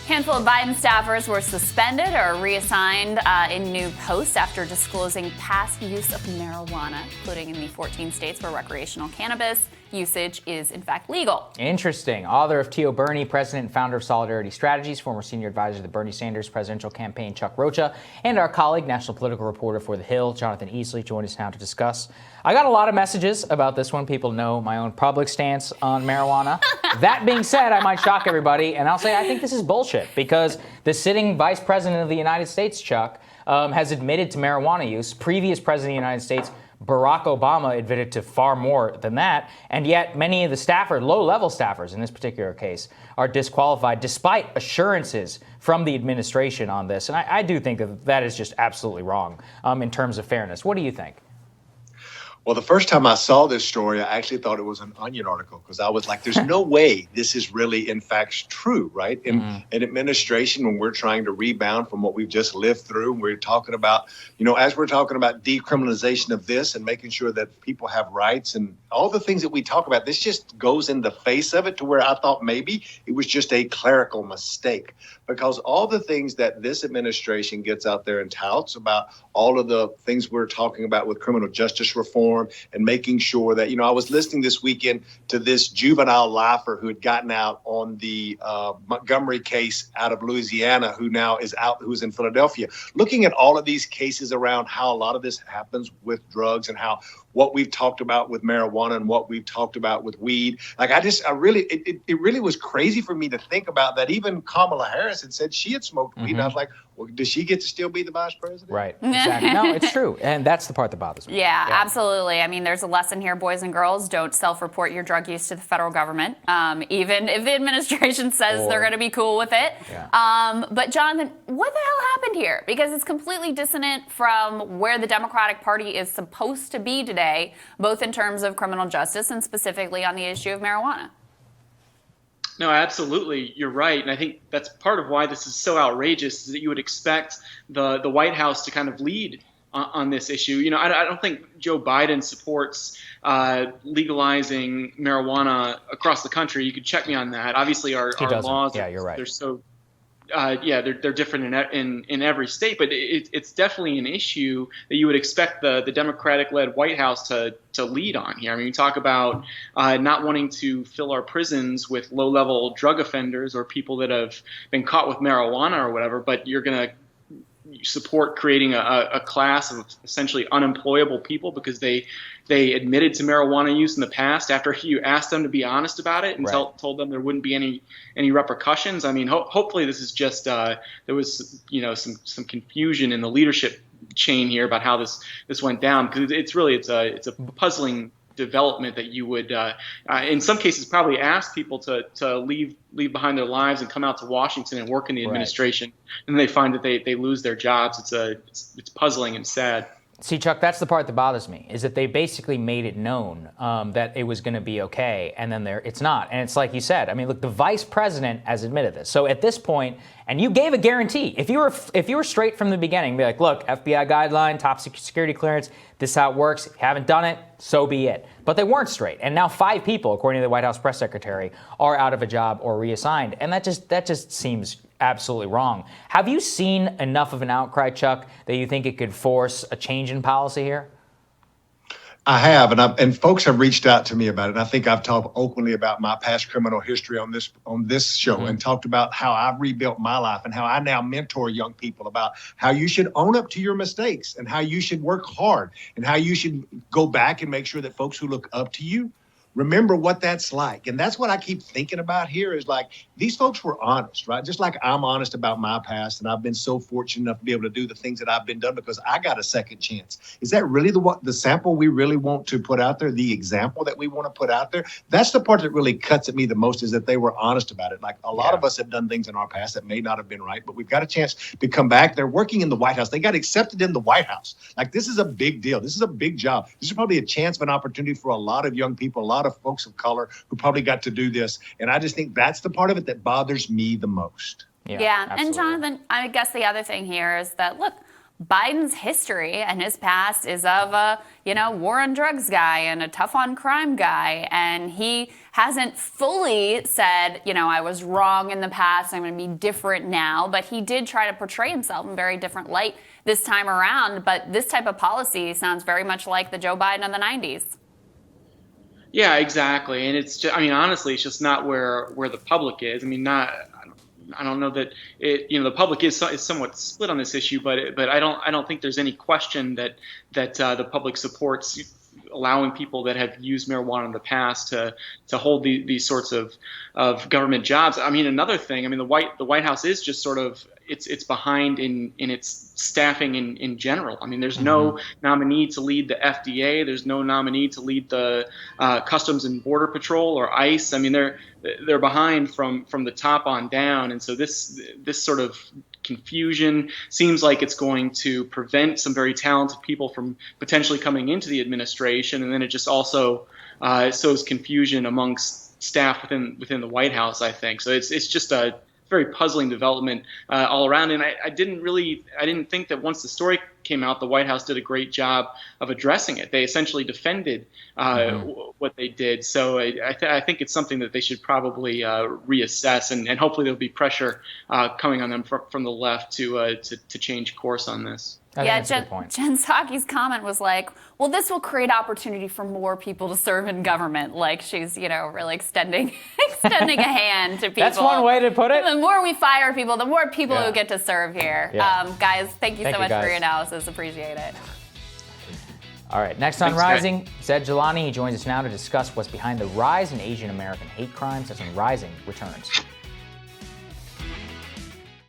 handful of Biden staffers were suspended or reassigned in new posts after disclosing past use of marijuana, including in the 14 states where recreational cannabis usage is in fact legal. Interesting. Author of Tio Bernie, president and founder of Solidarity Strategies, former senior advisor to the Bernie Sanders presidential campaign, Chuck Rocha, and our colleague, national political reporter for The Hill, Jonathan Easley, join us now to discuss. I got a lot of messages about this one. People know my own public stance on marijuana. That being said, I might shock everybody, and I'll say I think this is bullshit because the sitting vice president of the United States, Chuck, has admitted to marijuana use. Previous president of the United States, Barack Obama, admitted to far more than that, and yet many of the staffers, low-level staffers in this particular case, are disqualified despite assurances from the administration on this. And I do think that that is just absolutely wrong in terms of fairness. What do you think? Well, the first time I saw this story, I actually thought it was an Onion article because I was like, there's no way this is really, in fact, true, right? In an administration, when we're trying to rebound from what we've just lived through, we're talking about, as we're talking about decriminalization of this and making sure that people have rights and all the things that we talk about, this just goes in the face of it to where I thought maybe it was just a clerical mistake because all the things that this administration gets out there and touts about all of the things we're talking about with criminal justice reform and making sure that, I was listening this weekend to this juvenile lifer who had gotten out on the Montgomery case out of Louisiana, who now is out, who's in Philadelphia, looking at all of these cases around how a lot of this happens with drugs and how what we've talked about with marijuana and what we've talked about with weed. Like, it really was crazy for me to think about that. Even Kamala Harris had said she had smoked weed. And I was like, well, does she get to still be the vice president? Right. Exactly. No, it's true. And that's the part that bothers me. Yeah, absolutely. I mean, there's a lesson here, boys and girls. Don't self-report your drug use to the federal government, even if the administration says they're going to be cool with it. Yeah. But Jonathan, what the hell happened here? Because it's completely dissonant from where the Democratic Party is supposed to be today, both in terms of criminal justice and specifically on the issue of marijuana. No, absolutely. You're right. And I think that's part of why this is so outrageous, is that you would expect the White House to kind of lead on this issue. I don't think Joe Biden supports legalizing marijuana across the country. You could check me on that. Obviously, our laws, you're right. They're so they're different in every state, but it's definitely an issue that you would expect the Democratic-led White House to lead on here. I mean, we talk about not wanting to fill our prisons with low-level drug offenders or people that have been caught with marijuana or whatever, but you're going to support creating a class of essentially unemployable people because they admitted to marijuana use in the past after you asked them to be honest about it and told them there wouldn't be any repercussions. I mean, hopefully this is just there was some confusion in the leadership chain here about how this went down, because it's a puzzling development that you would in some cases probably ask people to leave behind their lives and come out to Washington and work in the administration, and they find that they lose their jobs. It's puzzling and sad. See, Chuck, that's the part that bothers me, is that they basically made it known that it was going to be okay, and then it's not. And it's like you said. I mean, look, the vice president has admitted this. So at this point, and you gave a guarantee. If you were straight from the beginning, be like, look, FBI guideline, top security clearance, this is how it works. If you haven't done it, so be it. But they weren't straight. And now 5 people, according to the White House press secretary, are out of a job or reassigned. And that just seems absolutely wrong. Have you seen enough of an outcry, Chuck, that you think it could force a change in policy here? I have, and folks have reached out to me about it. And I think I've talked openly about my past criminal history on this show and talked about how I've rebuilt my life and how I now mentor young people about how you should own up to your mistakes and how you should work hard and how you should go back and make sure that folks who look up to you remember what that's like. And that's what I keep thinking about here is like, these folks were honest, right? Just like I'm honest about my past, and I've been so fortunate enough to be able to do the things that I've been done because I got a second chance. Is that really the sample we really want to put out there, the example that we want to put out there? That's the part that really cuts at me the most, is that they were honest about it. Like, a lot of us have done things in our past that may not have been right, but we've got a chance to come back. They're working in the White House. They got accepted in the White House. Like, this is a big deal. This is a big job. This is probably a chance of an opportunity for a lot of young people, a lot of folks of color who probably got to do this. And I just think that's the part of it that bothers me the most. Yeah. And Jonathan, I guess the other thing here is that, look, Biden's history and his past is of a, war on drugs guy and a tough on crime guy. And he hasn't fully said, I was wrong in the past, I'm going to be different now. But he did try to portray himself in a very different light this time around. But this type of policy sounds very much like the Joe Biden of the 90s. Yeah, exactly. And it's just, honestly, it's just not where the public is. I don't know that the public is somewhat split on this issue, but I don't think there's any question that the public supports allowing people that have used marijuana in the past to hold these sorts of government jobs. Another thing, the White House is just sort of it's behind in its staffing in general. There's no nominee to lead the FDA. There's no nominee to lead the Customs and Border Patrol or ICE. They're behind from the top on down, and so this sort of confusion seems like it's going to prevent some very talented people from potentially coming into the administration, and then it just also sows confusion amongst staff within the White House, I think. So it's just a very puzzling development all around, and I didn't think that once the story came out, the White House did a great job of addressing it. They essentially defended what they did. So I think it's something that they should probably reassess, and hopefully there'll be pressure coming on them from the left to change course on this. Yeah, Jen Psaki's comment was like, well, this will create opportunity for more people to serve in government. Like she's, really extending a hand to people. That's one way to put it. The more we fire people, the more people who get to serve here. Yeah. Guys, thank you so much for your analysis. Appreciate it. All right, next on Rising, Zed Jelani. He joins us now to discuss what's behind the rise in Asian American hate crimes. That's when Rising returns.